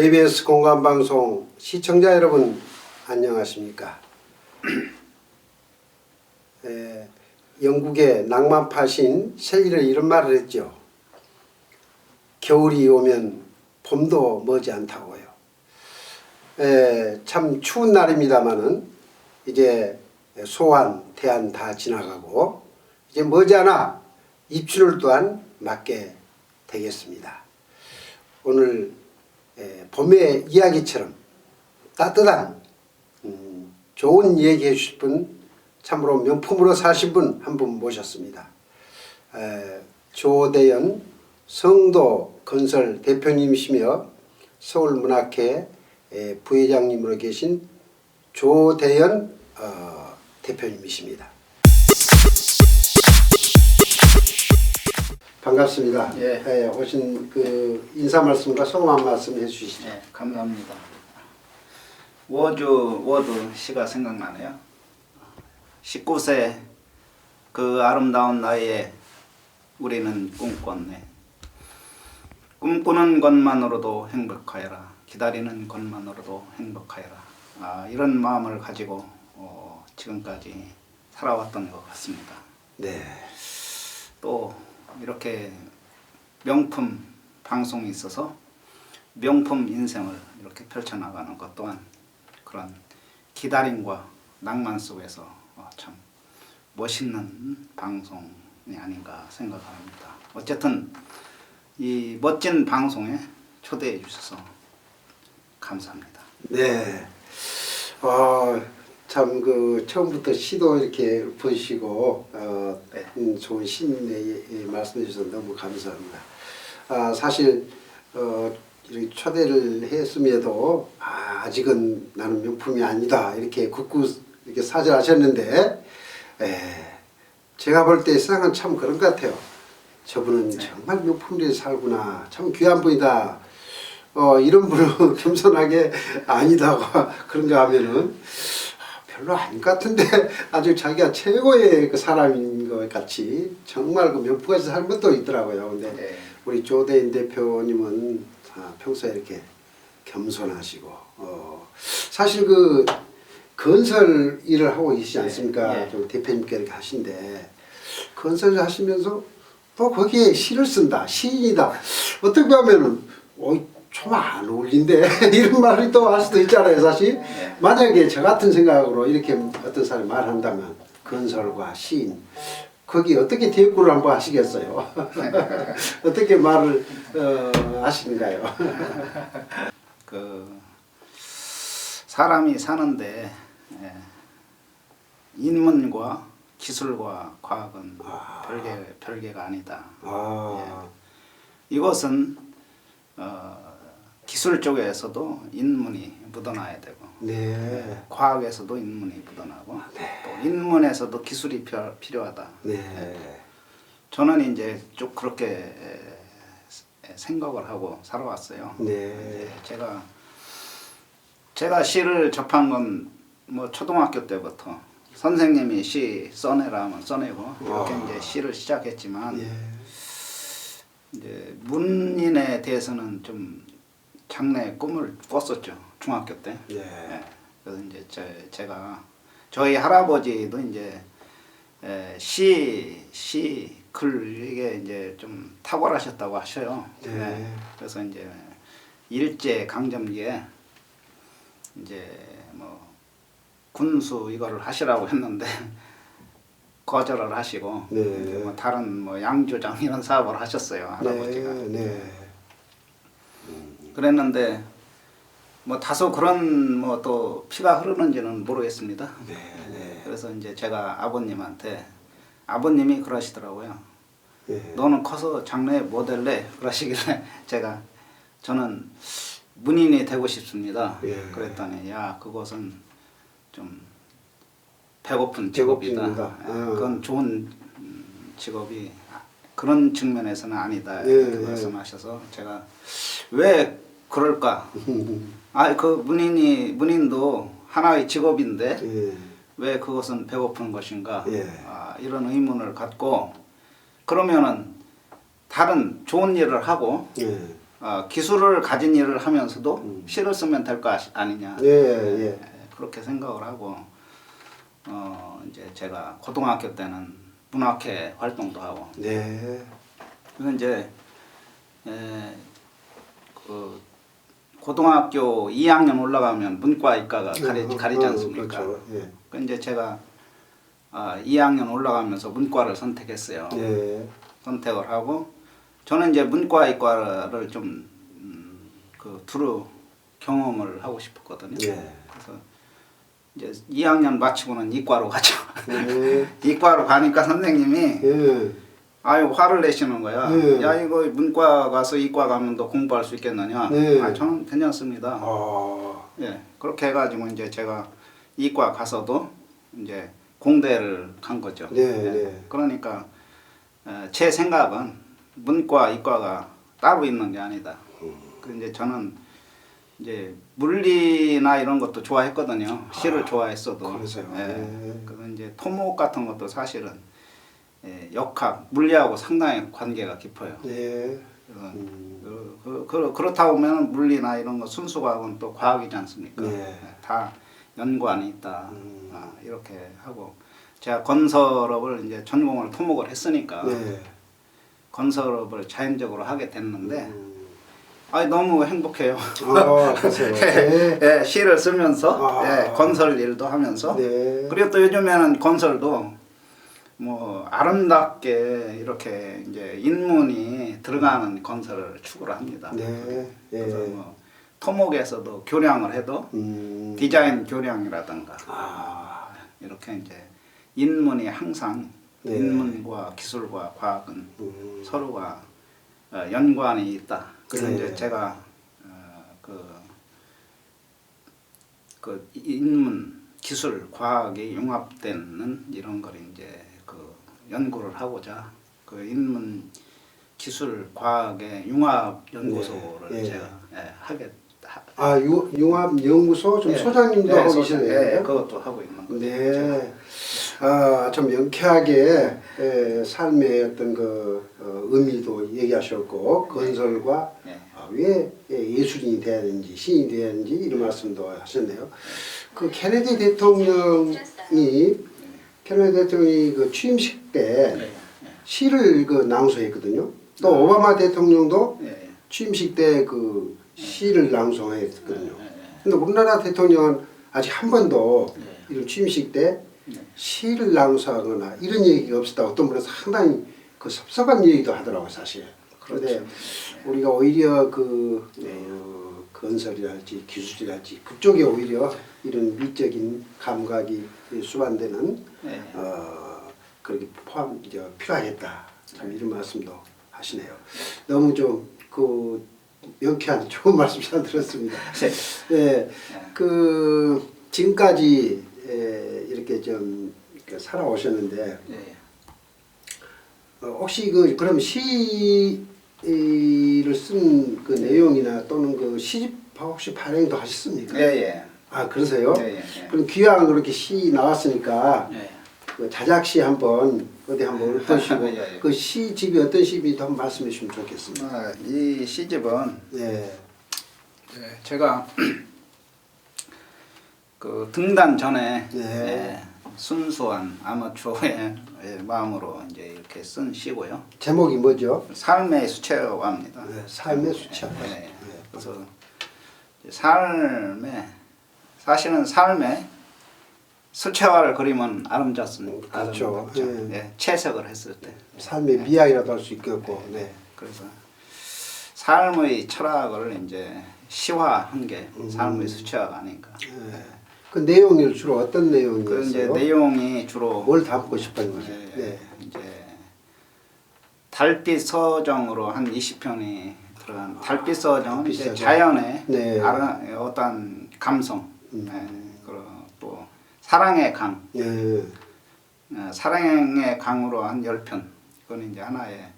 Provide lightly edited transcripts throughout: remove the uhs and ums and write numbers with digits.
KBS 공감방송 시청자 여러분 안녕하십니까. 영국의 낭만파 시인 셸리는 이런 말을 했죠. 겨울이 오면 봄도 머지않다고요. 참 추운 날입니다마는 이제 소환, 대안 다 지나가고 이제 머지않아 입춘을 또한 맞게 되겠습니다. 오늘 봄의 이야기처럼 따뜻한 좋은 얘기해 주실 분, 참으로 명품으로 사신 분 한 분 모셨습니다. 조대연 성도 건설 대표님이시며 서울문학회 부회장님으로 계신 조대연 대표님이십니다. 반갑습니다. 예. 오신 그 인사 말씀과 소감 한 말씀 해주시죠. 네, 감사합니다. 워드 시가 생각나네요. 19세 그 아름다운 나이에 우리는 꿈꿨네. 꿈꾸는 것만으로도 행복하여라. 기다리는 것만으로도 행복하여라. 이런 마음을 가지고 지금까지 살아왔던 것 같습니다. 네. 또 이렇게 명품 방송이 있어서 명품 인생을 이렇게 펼쳐나가는 것 또한 그런 기다림과 낭만 속에서 참 멋있는 방송이 아닌가 생각합니다. 어쨌든 이 멋진 방송에 초대해 주셔서 감사합니다. 네. 참 그 처음부터 시도 이렇게 보시고 네. 좋은 시인의 말씀해 주셔서 너무 감사합니다. 사실 이렇게 초대를 했음에도 아직은 나는 명품이 아니다 이렇게 굳고 이렇게 사절하셨는데 제가 볼 때 세상은 참 그런 것 같아요. 저분은 정말 명품들이 살구나, 참 귀한 분이다. 이런 분은 겸손하게 아니다고 그런가 하면은 별로 아닌 것 같은데 아주 자기가 최고의 그 사람인 것 같이 정말 그 명품같이 살 것도 있더라고요. 근데 네. 우리 조대인 대표님은 평소에 이렇게 겸손하시고 사실 그 건설 일을 하고 계시지 않습니까? 네. 좀 대표님께 이렇게 하신데 건설을 하시면서 또 거기에 시를 쓴다, 시인이다. 어떻게 보면은 좀 안 어울린데 이런 말이 또 할 수도 있잖아요. 사실 만약에 저 같은 생각으로 이렇게 어떤 사람이 말한다면 건설과 시인 거기 어떻게 대꾸를 한번 하시겠어요? 어떻게 말을 하시는가요? 그 사람이 사는데 인문과 기술과 과학은 별개가 아니다. 이것은 기술 쪽에서도 인문이 묻어나야 되고 네. 과학에서도 인문이 묻어나고 네. 또 인문에서도 기술이 필요하다. 네. 저는 이제 쭉 그렇게 생각을 하고 살아왔어요. 네. 제가 시를 접한 건 뭐 초등학교 때부터 선생님이 시 써내라 하면 써내고 이렇게 이제 시를 시작했지만 이제 문인에 대해서는 좀 장래 꿈을 꿨었죠. 중학교 때. 그래서 이제 제가 저희 할아버지도 이제 글 이게 이제 좀 탁월하셨다고 하셔요. 그래서 이제 일제 강점기에 이제 뭐 군수 이거를 하시라고 했는데 거절을 하시고 뭐 다른 뭐 양조장 이런 사업을 하셨어요. 할아버지가. 그랬는데 뭐 다소 그런 뭐 또 피가 흐르는지는 모르겠습니다. 그래서 이제 제가 아버님이 그러시더라고요. 너는 커서 장래에 뭐 될래? 그러시길래 저는 문인이 되고 싶습니다. 그랬더니 그것은 좀 배고픈 직업이다. 그건 좋은 직업이 그런 측면에서는 아니다. 이렇게 말씀하셔서 제가 왜 그럴까? 그 문인도 하나의 직업인데 왜 그것은 배고픈 것인가? 이런 의문을 갖고 그러면은 다른 좋은 일을 하고 기술을 가진 일을 하면서도 시를 쓰면 될 거 아니냐. 예. 그렇게 생각을 하고 이제 제가 고등학교 때는 문학회 활동도 하고. 네. 그래서 이제 그 고등학교 2학년 올라가면 문과 이과가 가리지 않습니까? 그렇죠. 예. 그 이제 제가 2학년 올라가면서 문과를 선택했어요. 예. 선택을 하고 저는 이제 문과 이과를 좀 두루 경험을 하고 싶었거든요. 예. 그래서 이제 2학년 마치고는 이과로 가죠. 예. 이과로 가니까 선생님이 예. 아유 화를 내시는 거야. 예. 야 이거 문과 가서 이과 가면 너 공부할 수 있겠느냐. 예. 저는 괜찮습니다. 예, 그렇게 해가지고 이제 제가 이과 가서도 이제 공대를 간 거죠. 네. 그러니까 제 생각은 문과 이과가 따로 있는 게 아니다. 그 이제 저는 이제 물리나 이런 것도 좋아했거든요. 시를 좋아했어도. 그러세요. 그래서 이제 토목 같은 것도 사실은 역학 물리하고 상당히 관계가 깊어요. 예. 그렇다 보면 물리나 이런 거 순수과학은 또 과학이지 않습니까? 네. 다 연관이 있다. 이렇게 하고 제가 건설업을 이제 전공을 토목을 했으니까 네. 건설업을 자연적으로 하게 됐는데 너무 행복해요. 그러세요. 네. 시를 쓰면서 건설 일도 하면서 네. 그리고 또 요즘에는 건설도 뭐 아름답게 이렇게 이제 인문이 들어가는 건설을 추구를 합니다. 네. 그래서 뭐 토목에서도 교량을 해도 디자인 교량이라든가 이렇게 이제 인문이 항상 네. 인문과 기술과 과학은 서로가 연관이 있다. 그래서 네. 이제 제가 그 인문, 기술, 과학이 융합되는 이런 걸 이제 연구를 하고자 그 인문, 기술, 과학의 융합 연구소를 네. 제가 하게. 융합연구소 좀 소장님도 하고 계시네요. 네, 그것도 하고 있는 거죠. 네. 좀 명쾌하게 삶의 어떤 의미도 얘기하셨고 건설과 왜 예술인이 돼야 되는지 시인이 돼야 되는지 이런 말씀도 하셨네요. 그 케네디 대통령이 그 취임식 때 시를 낭송했거든요. 또 오바마 대통령도 취임식 때 그 시를 낭송했거든요. 근데 우리나라 대통령은 아직 한 번도 이런 취임식 때 시를 낭송하거나 이런 얘기가 없었다. 어떤 분은 상당히 그 섭섭한 얘기도 하더라고요, 사실. 그런데 우리가 오히려 건설이랄지 기술이랄지 그쪽에 오히려 이런 미적인 감각이 수반되는 그렇게 필요하겠다. 참 이런 말씀도 하시네요. 너무 좀 명쾌한 좋은 말씀 잘 들었습니다. 네, 지금까지 이렇게 좀 살아오셨는데 혹시 그럼 시를 쓴 그 내용이나 또는 그 시집 혹시 발행도 하셨습니까? 예. 그러세요? 예. 그럼 귀한 그렇게 시 나왔으니까 그 자작시 한번 어디 한번 읊으시고 그 시집이 어떤 시집인지 한번 말씀해 주시면 좋겠습니다. 이 시집은 제가 그 등단 전에 순수한 아마추어의 마음으로 이제 이렇게 쓴 시고요. 제목이 뭐죠? 삶의 수채화입니다. 삶의 수채화. 그래서 사실은 삶의 수채화를 그리면 아름답습니다. 그렇죠. 채색을 했을 때 삶의 미학이라도 할 수 있겠고. 그래서 삶의 철학을 이제 시화한 게 삶의 수채화가 아닌가. 그 내용이 주로 어떤 내용이었어요? 그 이제 내용이 주로 뭘 담고 싶은 거죠? 이제 달빛 서정으로 한 20편이 들어간 달빛 서정은 이제 자연의 어떤 감성, 그리고 또 사랑의 강, 사랑의 강으로 한 10편. 그건 이제 하나의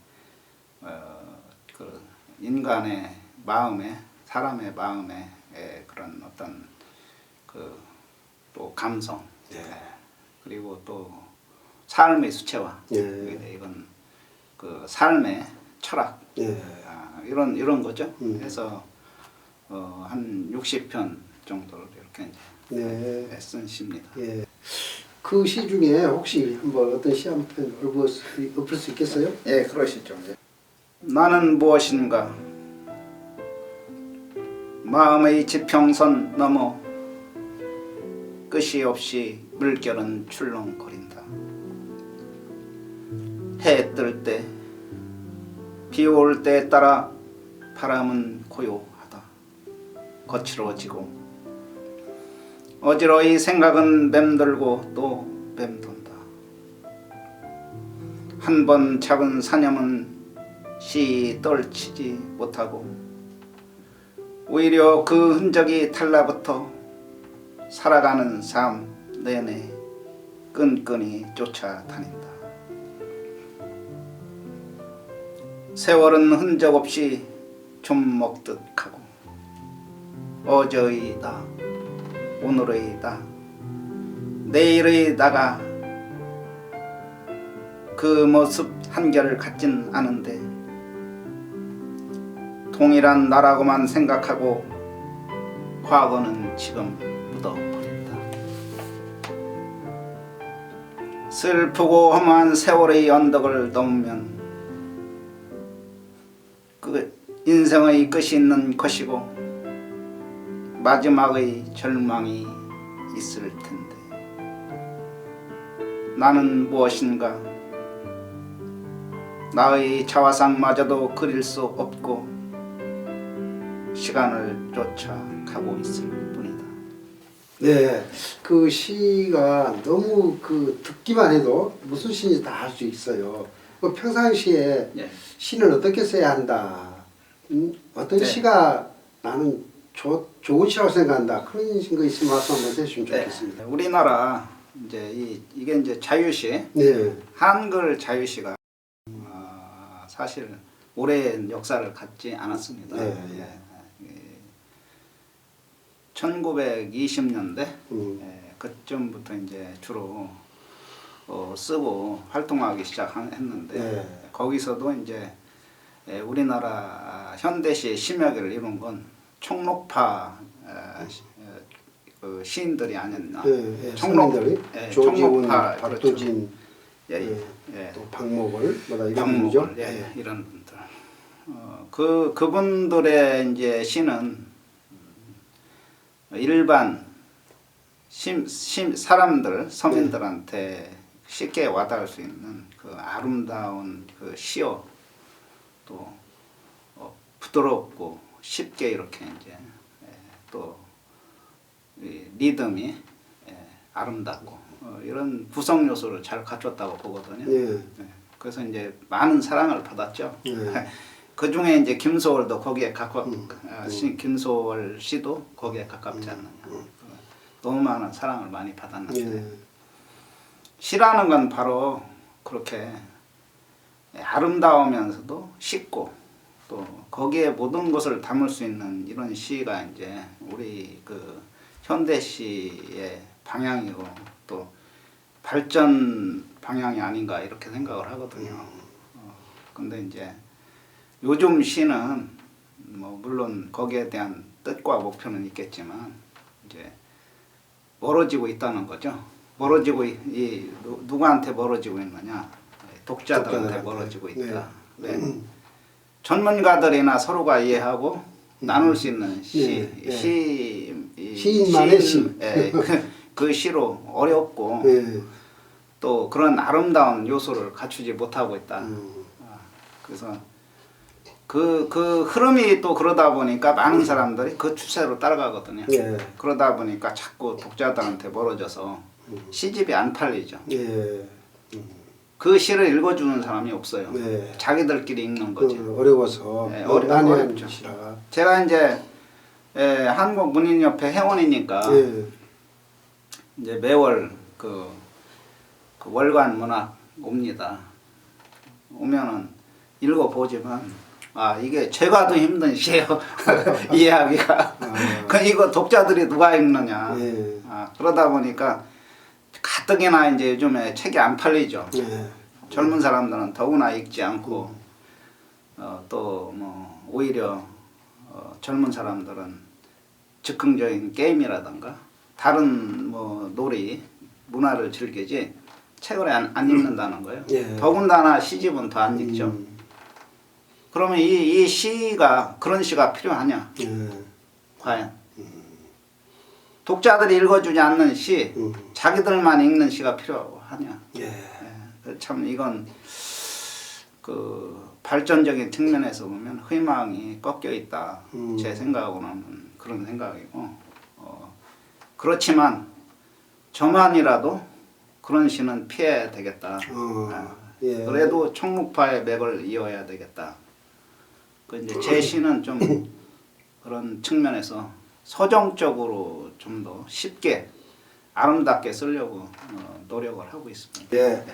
그 인간의 마음에 사람의 마음에 그런 어떤 또 감성, 그리고 또 삶의 수채화. 이건 그 삶의 철학. 이런 거죠. 그래서 한 60편 정도를 이렇게 이제 네. 쓴 시입니다. 예. 그 시 중에 혹시 한번 어떤 시 한 편 읊을 수 있겠어요? 예, 그러시죠. 나는 무엇인가 마음의 지평선 넘어 끝이 없이 물결은 출렁거린다. 해 뜰 때 비 올 때에 따라 바람은 고요하다. 거칠어지고 어지러이 생각은 맴돌고 또 맴돈다. 한 번 잡은 사념은 시 떨치지 못하고 오히려 그 흔적이 달라붙어 살아가는 삶 내내 끈끈이 쫓아다닌다. 세월은 흔적 없이 좀 먹듯 하고 어제의 나, 오늘의 나, 내일의 나가 그 모습 한결 같진 않은데 동일한 나라고만 생각하고 과거는 지금 묻어버린다. 슬프고 험한 세월의 언덕을 넘으면 그 인생의 끝이 있는 것이고 마지막의 절망이 있을 텐데 나는 무엇인가 나의 자화상마저도 그릴 수 없고 시간을 쫓아가고 있을 뿐이다. 네, 그 시가 너무 그 듣기만 해도 무슨 시인지 다 알 수 있어요. 그 평상시에 예. 시는 어떻게 써야 한다. 어떤 네. 시가 나는 좋은 시라고 생각한다. 그런 거 있으면 말씀 한번 해주시면 좋겠습니다. 네. 우리나라 이제 이게 이제 자유시, 네, 한글 자유시가 사실 오랜 역사를 갖지 않았습니다. 네. 1920년대 그쯤부터 이제 주로 쓰고 활동하기 시작했는데 네. 거기서도 이제 우리나라 현대시의 심혁을 이룬 건 총록파 그 시인들이 아니었나. 총록들이 조지훈, 총록파, 박도진, 그렇죠. 예. 또 박목월, 뭐다 이런 박목월, 분이죠. 예, 이런 분들. 그분들의 이제 시는 일반 사람들 서민들한테 쉽게 와닿을 수 있는 그 아름다운 그 시어 또 부드럽고 쉽게 이렇게 이제 또 리듬이 아름답고 이런 구성 요소를 잘 갖췄다고 보거든요. 예. 그래서 이제 많은 사랑을 받았죠. 그 중에 이제 김소월도 거기에 김소월 씨도 거기에 가깝지 않느냐. 너무 많은 사랑을 많이 받았는데 시라는 건 바로 그렇게 아름다우면서도 쉽고 또 거기에 모든 것을 담을 수 있는 이런 시가 이제 우리 그 현대 시의 방향이고 또 발전 방향이 아닌가 이렇게 생각을 하거든요. 근데 이제 요즘 시는 뭐 물론 거기에 대한 뜻과 목표는 있겠지만 이제 멀어지고 있다는 거죠. 멀어지고 누구한테 멀어지고 있느냐? 독자들한테 멀어지고 있다. 네. 전문가들이나 서로가 이해하고 나눌 수 있는 시인만의 시. 그 시로 어렵고 또 그런 아름다운 요소를 갖추지 못하고 있다. 그래서 그 흐름이 또 그러다 보니까 많은 사람들이 그 추세로 따라가거든요. 그러다 보니까 자꾸 독자들한테 멀어져서 시집이 안 팔리죠. 그 시를 읽어주는 사람이 없어요. 자기들끼리 읽는 거지. 어려워서 어렵죠. 시라가. 제가 이제 한국문인협회 회원이니까 이제 매월 그 월간 문학 옵니다. 오면은 읽어보지만 이게 제가 더 힘든 시예요. 이해하기가. 이거 독자들이 누가 읽느냐. 그러다 보니까 가뜩이나 이제 요즘에 책이 안 팔리죠. 젊은 사람들은 더구나 읽지 않고 또 뭐 오히려 젊은 사람들은 즉흥적인 게임이라든가 다른 뭐 놀이, 문화를 즐기지 책을 안 읽는다는 거예요. 예. 더군다나 시집은 더 안 읽죠. 그러면 이 시가 그런 시가 필요하냐? 과연 독자들이 읽어주지 않는 시, 자기들만 읽는 시가 필요하냐? 예. 참 이건 그 발전적인 측면에서 보면 희망이 꺾여 있다. 제 생각으로는 그런 생각이고, 그렇지만 저만이라도 그런 시는 피해야 되겠다. 예. 그래도 청록파의 맥을 이어야 되겠다. 그 이제 제 시는 좀 그런 측면에서 서정적으로 좀 더 쉽게 아름답게 쓰려고 노력을 하고 있습니다. 예.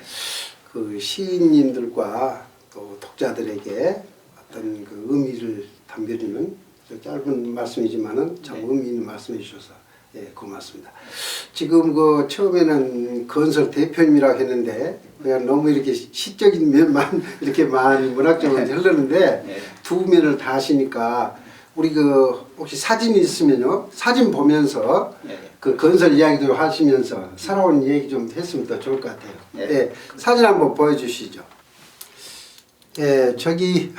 그 시인님들과 또 독자들에게 어떤 그 의미를 담겨주는 짧은 말씀이지만은 참 네. 의미 있는 말씀해 주셔서 예, 고맙습니다. 지금 그 처음에는 건설 대표님이라고 했는데 그냥 너무 이렇게 시적인 면만 이렇게 많이 문학적으로 흐르는데 네. 두 면을 다 하시니까 우리 그 혹시 사진이 있으면요 사진 보면서 네. 그 건설 이야기도 하시면서 살아온 얘기 좀 했으면 더 좋을 것 같아요. 네. 예, 사진 한번 보여주시죠. 예, 저기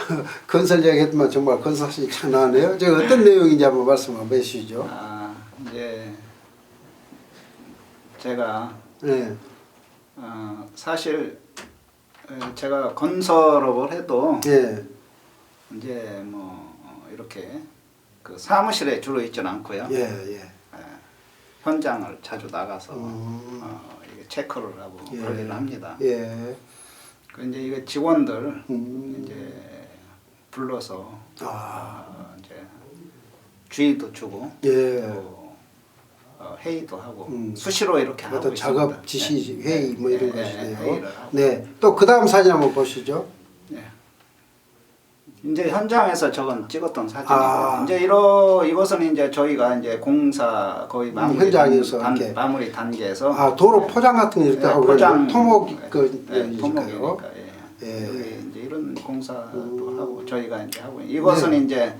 건설 이야기 했지만 정말 건설 사진이 참 나네요. 저 어떤 내용인지 한번 말씀 한번 해주시죠. 이제 제가 예, 사실 제가 건설업을 해도 예, 이제 뭐 이렇게 그 사무실에 주로 있지는 않고요. 예, 예. 현장을 자주 나가서 이게 체크를 하고 예. 관리를 합니다. 예. 그 이제 이게 직원들 이제 불러서 이제 주의도 주고 예. 또 회의도 하고 수시로 이렇게 하고 어떤 있습니다. 작업 지시 회의 뭐 이런 네, 것이네요. 회의를 하고. 네. 또 그 다음 사진 한번 보시죠. 네. 이제 현장에서 저건 찍었던 사진이고 이제 이것은 이제 저희가 이제 공사 거의 마무리 현장에서 이렇게. 마무리 단계에서 도로 포장 같은 거 이렇게 하고 포장 토목 그 토목이니까 예. 여기 이제 이런 공사도 하고 저희가 이제 하고 이것은 이제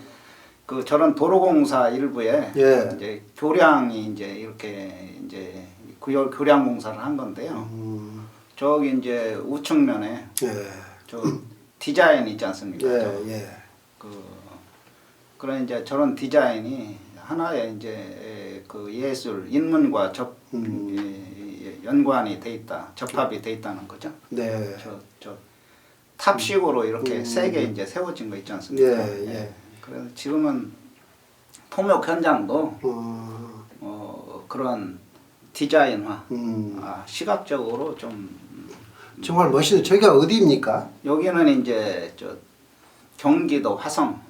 그 저런 도로공사 일부에 예. 이제 교량이 이제 이렇게 이제 교량 공사를 한 건데요. 저기 이제 우측면에 예. 저 디자인 있지 않습니까? 예. 그런 이제 저런 디자인이 하나의 이제 그 예술 인문과 연관이 돼 있다, 접합이 돼 있다는 거죠. 네. 저 탑식으로 이렇게 세게 이제 세워진 거 있지 않습니까? 예. 그래서 지금은 토목 현장도 그런 디자인화, 시각적으로 좀 정말 멋있는 저기가 어디입니까? 여기는 이제 저 경기도 화성,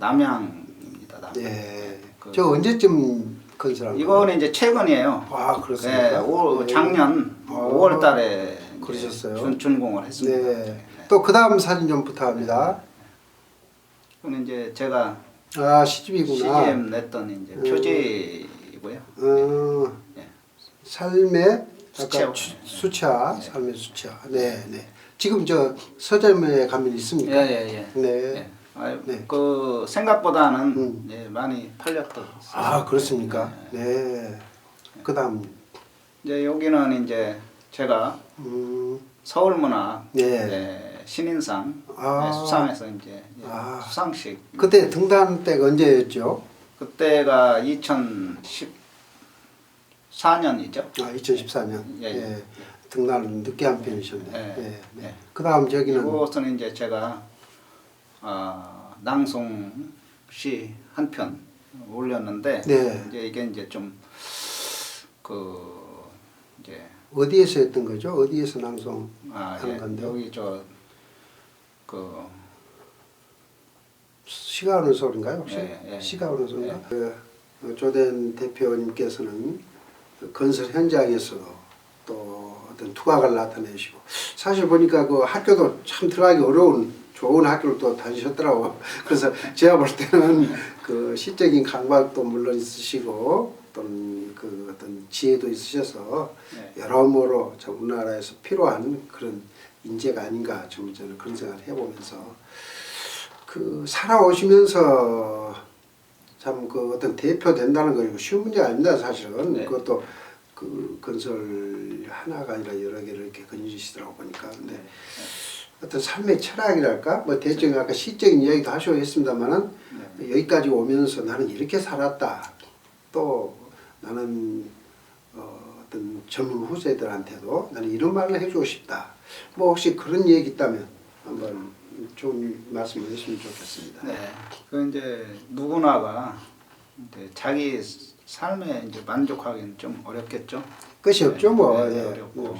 남양입니다. 남양. 예. 저 언제쯤 건설한 거예요? 이거는 이제 최근이에요. 그렇습니까? 작년 5월달에 그러셨어요? 준공을 했습니다. 네. 또 그 다음 사진 좀 부탁합니다. 이거는 이제 제가 시집이구나. CGM 냈던 이제 표지이고요. 예. 삶의 수채화. 수채화, 삶의 수채화. 네. 지금 저 서점에 가면 있습니까? 예. 네. 네. 그 생각보다는 많이 팔렸던. 그렇습니까? 네. 그다음 이제 여기는 이제 제가 서울문학 신인상 수상해서 이제 수상식. 그때 등단 때가 언제였죠? 그때가 2014년이죠. 2014년. 예. 등단을 늦게 한 편이셨네. 예. 그다음 저기는 이것은 이제 제가 낭송시 한 편 올렸는데 이제 이게 이제 좀 이제 어디에서 했던 거죠? 어디에서 낭송한 건데? 여기 시가 오는 소리인가요 혹시? 예. 시가 오는 소리인가? 조된 대표님께서는 건설 현장에서도 또 어떤 두각을 나타내시고 사실 보니까 그 학교도 참 들어가기 어려운 좋은 학교를 또 다니셨더라고. 그래서 제가 볼 때는 그 시적인 감각도 물론 있으시고 또는 그 어떤 지혜도 있으셔서 여러모로 참 우리나라에서 필요한 그런 인재가 아닌가 좀 저는 그런 생각을 해보면서 그 살아오시면서 참 그 어떤 대표 된다는 거 이거 쉬운 문제가 아닙니다 사실은. 네. 그것도 그 건설 하나가 아니라 여러 개를 이렇게 건지시더라고 보니까. 근데 네. 어떤 삶의 철학이랄까 뭐 대충 아까 시적인 이야기도 하시고 했습니다만은 네. 여기까지 오면서 나는 이렇게 살았다. 또 나는 어떤 젊은 후세들한테도 나는 이런 말을 해주고 싶다. 뭐 혹시 그런 얘기 있다면 한번 좀 말씀해 주시면 좋겠습니다. 네. 그 이제 누구나가 이제 자기 삶에 이제 만족하기는 좀 어렵겠죠. 끝이 없죠 뭐. 네, 예. 어렵고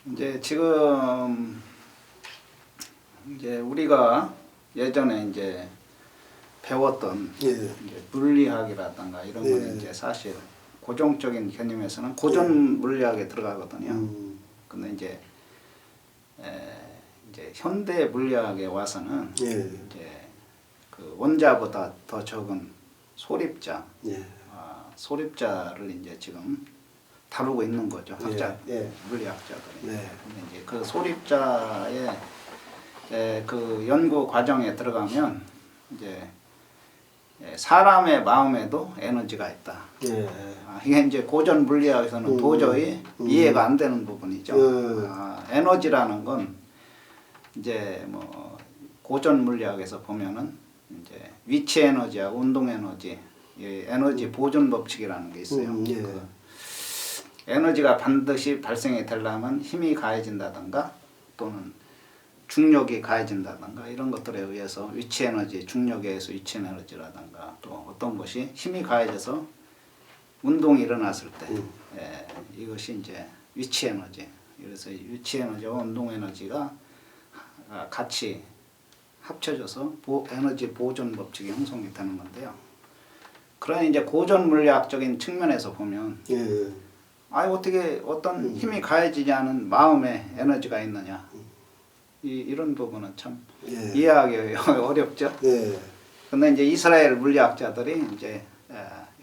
이제 지금 이제 우리가 예전에 이제 배웠던 예. 이제 물리학이라든가 이런 예. 거는 이제 사실 고정적인 개념에서는 고전 물리학에 들어가거든요. 근데 이제 현대 물리학에 와서는 예. 이제 그 원자보다 더 적은 소립자, 예. 소립자를 이제 지금 다루고 있는 거죠. 학자, 예. 물리학자들이. 네. 근데 이제 그 소립자의 그 연구 과정에 들어가면 이제 사람의 마음에도 에너지가 있다. 예. 이게 이제 고전 물리학에서는 도저히 이해가 안 되는 부분이죠. 에너지라는 건 이제 뭐 고전 물리학에서 보면은 이제 위치 에너지하고 운동 에너지, 이 에너지 보존 법칙이라는 게 있어요. 예. 그 에너지가 반드시 발생이 되려면 힘이 가해진다든가 또는 중력이 가해진다든가 이런 것들에 의해서 위치 에너지, 중력에 의해서 위치 에너지라든가 또 어떤 것이 힘이 가해져서 운동이 일어났을 때 이것이 이제 위치 에너지. 그래서 위치 에너지와 운동 에너지가 같이 합쳐져서 에너지 보존 법칙이 형성이 되는 건데요. 그런 이제 고전 물리학적인 측면에서 보면 예. 어떻게 어떤 힘이 가해지지 않은 마음에 에너지가 있느냐 이런 부분은 참 예. 이해하기 어렵죠. 예. 근데 이제 이스라엘 물리학자들이 이제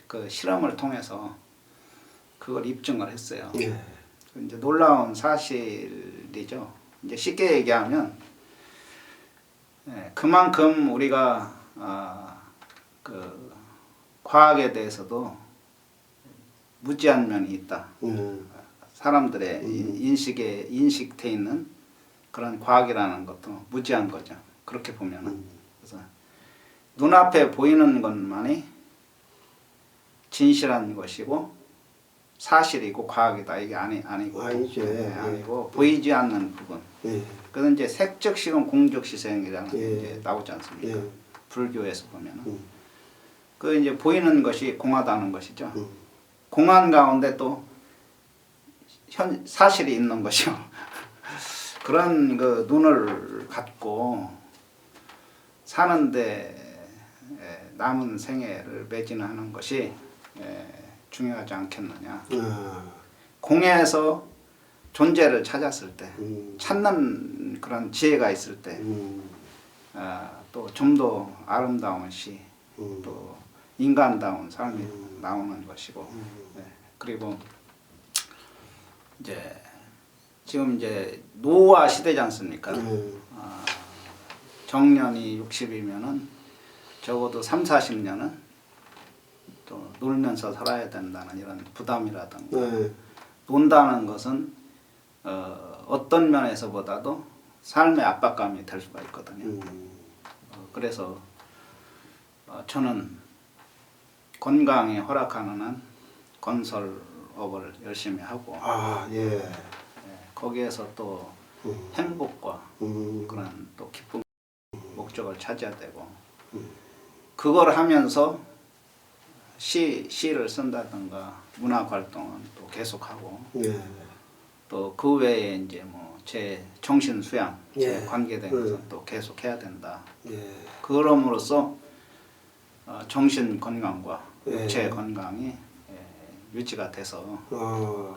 그 실험을 통해서 그걸 입증을 했어요. 예. 이제 놀라운 사실이죠. 이제 쉽게 얘기하면 그만큼 우리가 그 과학에 대해서도 무지한 면이 있다. 사람들의 인식에 인식돼 있는 그런 과학이라는 것도 무지한 거죠. 그렇게 보면은 그래서 눈앞에 보이는 것만이 진실한 것이고 사실이고 과학이다 이게 아니고 아니죠. 아니고 보이지 않는 부분. 예. 그래서 이제 색즉시공 공즉시생이라는 게 예. 이제 나오지 않습니까? 예. 불교에서 보면은 그 이제 보이는 것이 공하다는 것이죠. 음. 공한 가운데 또 사실이 있는 것이요. 그런 그 눈을 갖고 사는데 남은 생애를 매진하는 것이 중요하지 않겠느냐. 공에서 존재를 찾았을 때, 찾는 그런 지혜가 있을 때, 또 좀 더 아름다운 시, 또 인간다운 삶이 나오는 것이고, 그리고 이제 지금 이제 노화 시대지 않습니까? 정년이 60이면은 적어도 3, 40년은 또 놀면서 살아야 된다는 이런 부담이라든가 논다는 것은 어떤 면에서보다도 삶의 압박감이 될 수가 있거든요. 그래서 저는 건강에 허락하는 한 건설업을 열심히 하고 거기에서 또 행복과 그런 또 기쁨 목적을 찾아야 되고 그걸 하면서 시를 쓴다든가 문학 활동은 또 계속하고 또 그 외에 이제 뭐 제 정신 수양, 제 관계된 것은 또 계속 해야 된다. 그럼으로써 정신 건강과 육체 건강이 유지가 돼서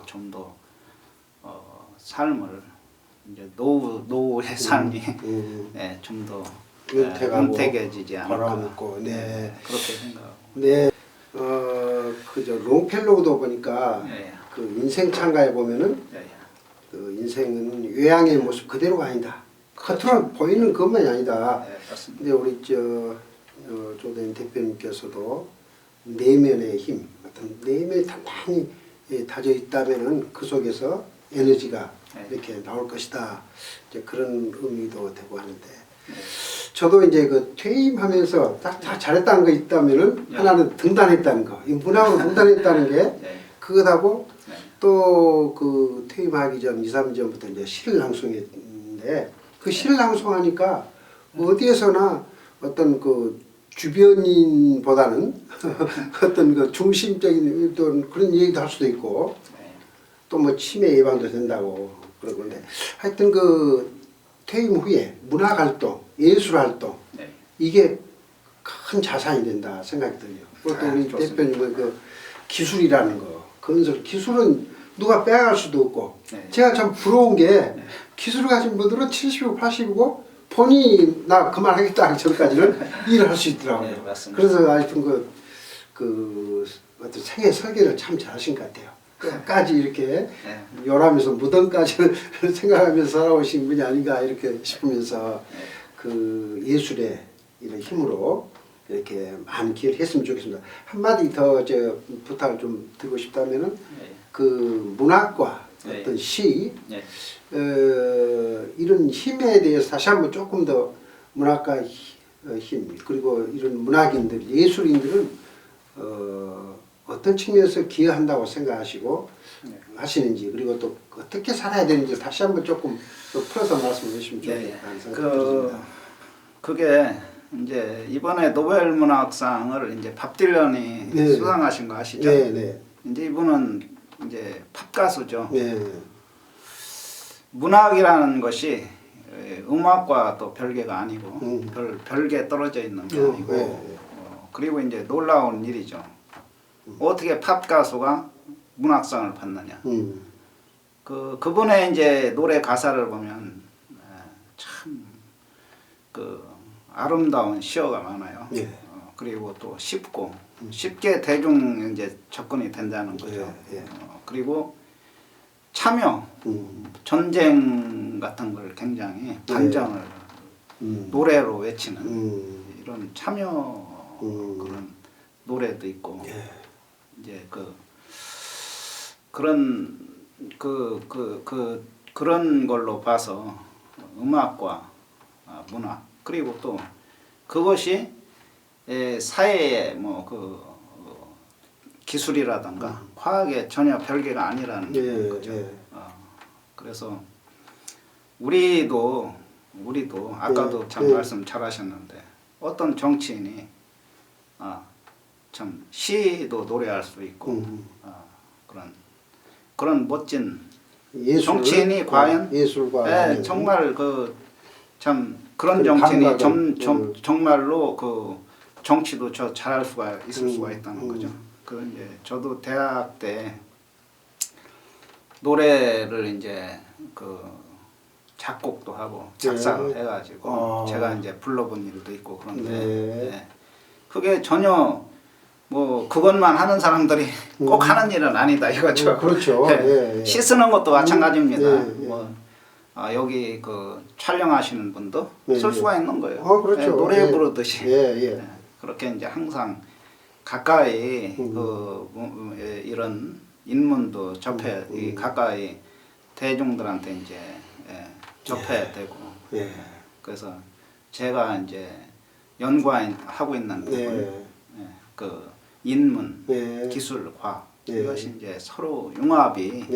좀 더 삶을 이제 노후의 삶이 좀 더 윤택해지지 않을까 그렇게 생각하고. 네, 그저 롱펠로우도 보니까 그 인생 창가에 보면은 그 인생은 외양의 모습 그대로가 아니다. 겉으로 보이는 것만이 아니다. 네, 맞습니다. 근데 우리 조대인 대표님께서도 내면의 힘, 어떤 내면이 단단히 다져 있다면은 그 속에서 에너지가 네. 이렇게 나올 것이다. 이제 그런 의미도 되고 하는데, 네. 저도 이제 그 퇴임하면서 다 잘했다는 거 있다면은 네. 하나는 등단했다는 거, 이 문학으로 등단했다는 게 네. 그것하고 네. 또 그 퇴임하기 전 2, 3년 전부터 이제 시를 낭송했는데 그 시를 낭송하니까 어디에서나 어떤 그 주변인보다는 어떤 그 중심적인 어떤 그런 얘기도 할 수도 있고 네. 또 뭐 치매 예방도 된다고 그러는데 하여튼 그 퇴임 후에 문학 활동, 예술 활동 네. 이게 큰 자산이 된다 생각이 들어요. 그것도 아, 우리 좋습니다. 대표님은 그 기술이라는 거, 건설 기술은 누가 빼앗을 수도 없고 네. 제가 참 부러운 게 기술을 가진 분들은 70이고 80이고 본인이 나 그만하겠다 하기 전까지는 일을 할 수 있더라고요. 네, 맞습니다. 그래서 하여튼 그 어떤 생애 설계를 참 잘하신 것 같아요. 끝까지 이렇게 네. 요람에서 무덤까지를 생각하면서 살아오신 분이 아닌가 이렇게 싶으면서 네. 그 예술의 이런 힘으로 이렇게 많은 기여를 했으면 좋겠습니다. 한마디 더 부탁을 좀 드리고 싶다면은 네. 그 문학과 네. 어떤 시 네. 이런 힘에 대해서 다시 한번 조금 더 문학과 힘 그리고 이런 문학인들 예술인들은 어떤 측면에서 기여한다고 생각하시고 네. 하시는지 그리고 또 어떻게 살아야 되는지 다시 한번 조금 더 풀어서 말씀해 주시면 좋겠다는 생각이 듭니다. 그게 이제 이번에 노벨 문학상을 이제 밥 딜런이 네. 수상하신 거 아시죠? 네, 네, 이제 이분은 이제 팝 가수죠. 네, 문학이라는 것이 음악과 또 별개가 아니고 별개 떨어져 있는 게 아니고 네. 그리고 이제 놀라운 일이죠. 어떻게 팝 가수가 문학상을 받느냐. 그분의 이제 노래 가사를 보면 참 그 아름다운 시어가 많아요. 네. 그리고 또 쉽고 쉽게 대중 이제 접근이 된다는 거죠. 네. 그리고 참여, 전쟁 같은 걸 굉장히 반전을 노래로 외치는 이런 참여 그런 노래도 있고 이제 그런 걸로 봐서 음악과 문학 그리고 또 그것이 사회의 기술이라든가 과학의 전혀 별개가 아니라는 거죠. 그래서 우리도 아까도 참 말씀 잘하셨는데 어떤 정치인이 참 시도 노래할 수 있고 그런 멋진 정치인이 과연 예술과 정말 참 그런 정치인이 정말로 그 정치도 잘할 수가 있을 수가 있다는 거죠. 그 이제 저도 대학 때 노래를 이제 그 작곡도 하고 작사를 해가지고 제가 이제 불러본 일도 있고 그런데 그게 전혀 뭐 그것만 하는 사람들이 꼭 하는 일은 아니다 이거죠. 그렇죠. 시 쓰는 것도 마찬가지입니다. 여기 그 촬영하시는 분도 쓸 수가 있는 거예요. 그렇죠. 노래 부르듯이 예. 그렇게 이제 항상 가까이 이런 인문도 접해 가까이 대중들한테 이제 접해야 되고 그래서 제가 이제 연구하고 있는 부분 그 인문, 기술, 과학 이것이 이제 서로 융합이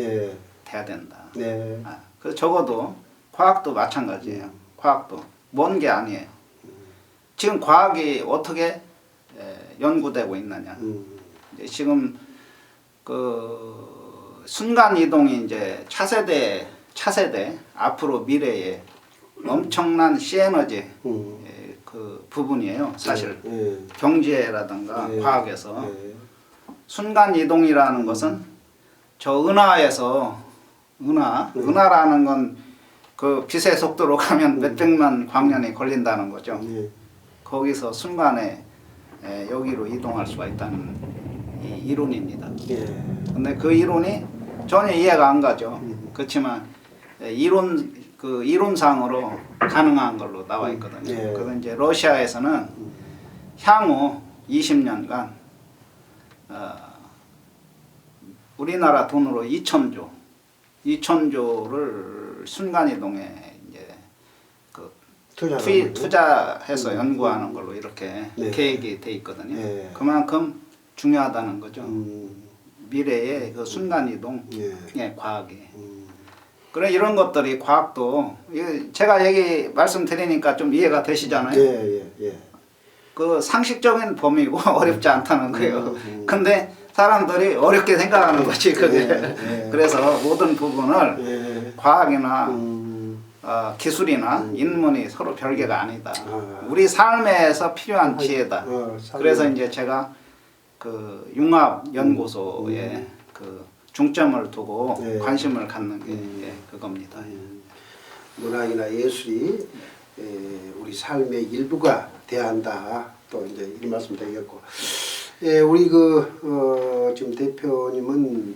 돼야 된다. 그래서 적어도 과학도 마찬가지예요. 과학도 먼 게 아니에요. 지금 과학이 어떻게 연구되고 있느냐. 이제 지금 그 순간 이동이 이제 차세대 앞으로 미래에 엄청난 시에너지 그 부분이에요. 사실 경제라든가 과학에서 순간 이동이라는 것은 저 은하에서 은하라는 건 그 빛의 속도로 가면 몇백만 광년이 걸린다는 거죠. 거기서 순간에 여기로 이동할 수가 있다는 이론입니다. 근데 그 이론이 전혀 이해가 안 가죠. 그렇지만 이론 그 이론상으로 가능한 걸로 나와 있거든요. 예. 그래서 이제 러시아에서는 향후 20년간 우리나라 돈으로 2천조를 순간이동에 이제 그 투자해서 연구하는 걸로 이렇게 네. 계획이 돼 있거든요. 네. 그만큼 중요하다는 거죠. 음. 미래의 그 순간이동 예. 의 과학이. 그래 이런 것들이 과학도 제가 말씀드리니까 좀 이해가 되시잖아요. 예. 그 상식적인 범위고 어렵지 않다는 거예요. 근데 사람들이 어렵게 생각하는 거지 그게. 그래서 모든 부분을 과학이나 기술이나 인문이 서로 별개가 아니다. 우리 삶에서 필요한 지혜다. 그래서 이제 제가 그 융합 연구소에 그 중점을 두고 관심을 갖는 게 그겁니다. 문학이나 예술이 우리 삶의 일부가 돼야 한다. 또 이제 이 말씀 드리겠고, 우리 지금 대표님은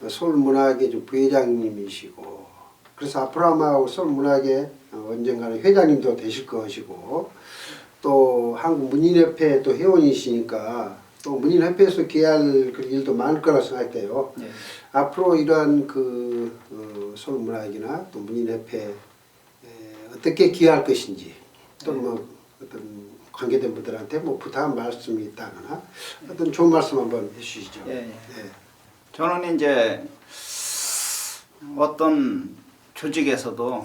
서울문학의 좀 부회장님이시고, 그래서 앞으로 아마 서울문학의 언젠가는 회장님도 되실 것이고, 또 한국문인협회 또 회원이시니까 또 문인협회에서 기여할 그 일도 많을 거라 생각돼요. 네. 앞으로 이러한 서울문학이나 또 문인협회 어떻게 기여할 것인지, 또 뭐 어떤 관계된 분들한테 뭐 부탁한 말씀이 있다거나 어떤 좋은 말씀 한번 해주시죠. 네. 저는 이제 어떤 조직에서도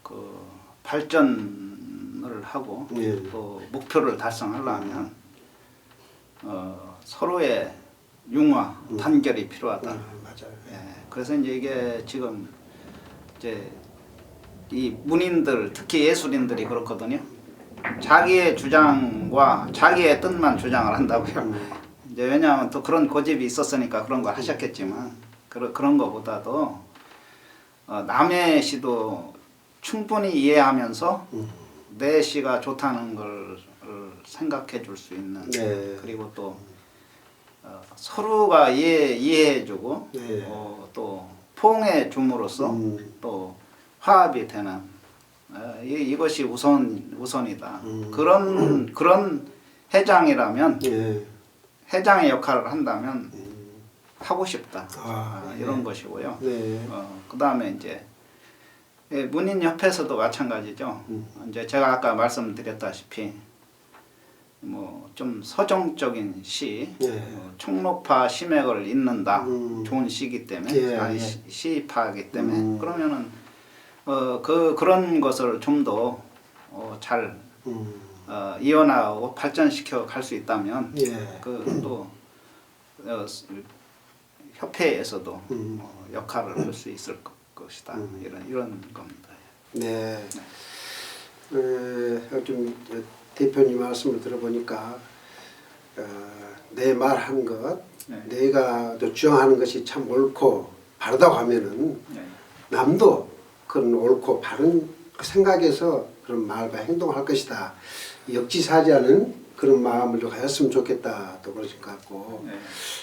그 발전을 하고 또 목표를 달성하려면 서로의 융화, 단결이 필요하다. 맞아요. 그래서 이제 이게 지금 이제 이 문인들, 특히 예술인들이 그렇거든요. 자기의 주장과 자기의 뜻만 주장을 한다고요. 이제 왜냐하면 또 그런 고집이 있었으니까 그런 걸 하셨겠지만 그런 거보다도 남의 시도 충분히 이해하면서 내 시가 좋다는 걸 생각해 줄 수 있는 그리고 또 서로가 이해해주고 또 포옹해 줌으로써 또 화합이 되는 이것이 우선이다. 그런 회장이라면 회장의 역할을 한다면 하고 싶다. 이런 것이고요. 그 다음에 이제 문인협회에서도 마찬가지죠. 이제 제가 아까 말씀드렸다시피 뭐 좀 서정적인 시, 총록파 시맥을 잇는다. 좋은 시기 때문에 시파이기 때문에 그러면은 그런 것을 좀 더 잘 이어나가고 발전시켜 갈 수 있다면 또 협회에서도 역할을 할 수 있을 것이다. 이런 겁니다. 네. 좀 대표님 말씀을 들어보니까 내 말한 것, 내가 주장하는 것이 참 옳고 바르다고 하면은 남도 그런 옳고 바른 생각에서 그런 말과 행동을 할 것이다. 역지사지 않은 그런 마음을 가졌으면 좋겠다. 또 그러신 것 같고,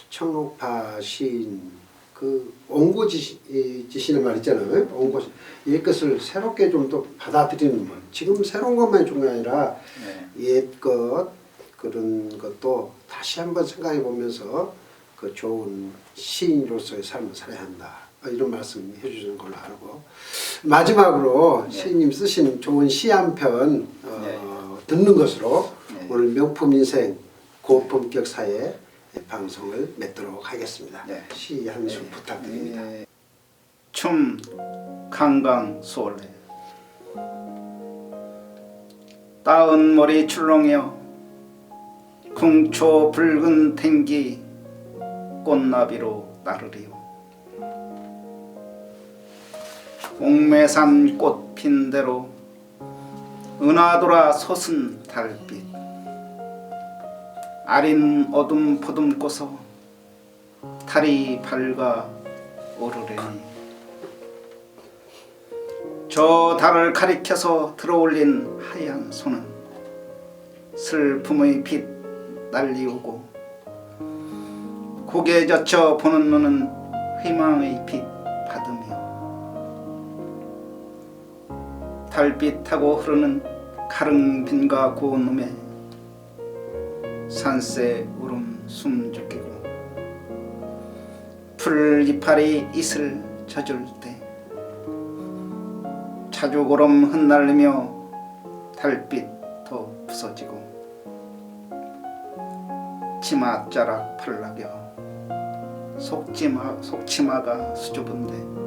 청록파 시인 그 옹고지시는 말 있잖아요. 옹고지 옛것을 새롭게 좀 더 받아들이는 것. 지금 새로운 것만이 중요한 게 아니라 옛것 그런 것도 다시 한번 생각해 보면서 그 좋은 시인으로서의 삶을 살아야 한다. 이런 말씀 해주시는 걸로 알고, 마지막으로 시인님 쓰신 좋은 시 한 편 듣는 것으로 오늘 명품 인생 고품격 사회 방송을 맺도록 하겠습니다. 시 한 수 부탁드립니다. 춤 강강수월래 따은 머리 출렁여 궁초 붉은 탱기 꽃나비로 나르리요 옥매산 꽃 핀 대로 은하돌아 솟은 달빛 아린 어둠 보듬고서 달이 밝아 오르래니 저 달을 가리켜서 들어올린 하얀 손은 슬픔의 빛 날리우고 고개 젖혀 보는 눈은 희망의 빛 받으며 달빛하고 흐르는 가릉빈과 고운음에 산새 울음 숨죽이고 풀 이파리 이슬 젖을 때 차주고름 흩날리며 달빛도 부서지고 치맛자락 팔락여 속치마가 수줍은데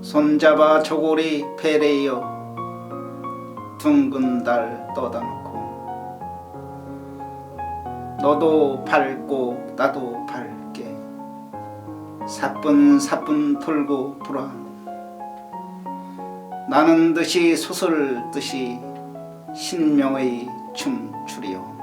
손잡아 저고리 배레이어 둥근 달 떠다 놓고 너도 밝고 나도 밝게 사뿐사뿐 돌고 불아 나는 듯이 소설 듯이 신명의 춤추리요.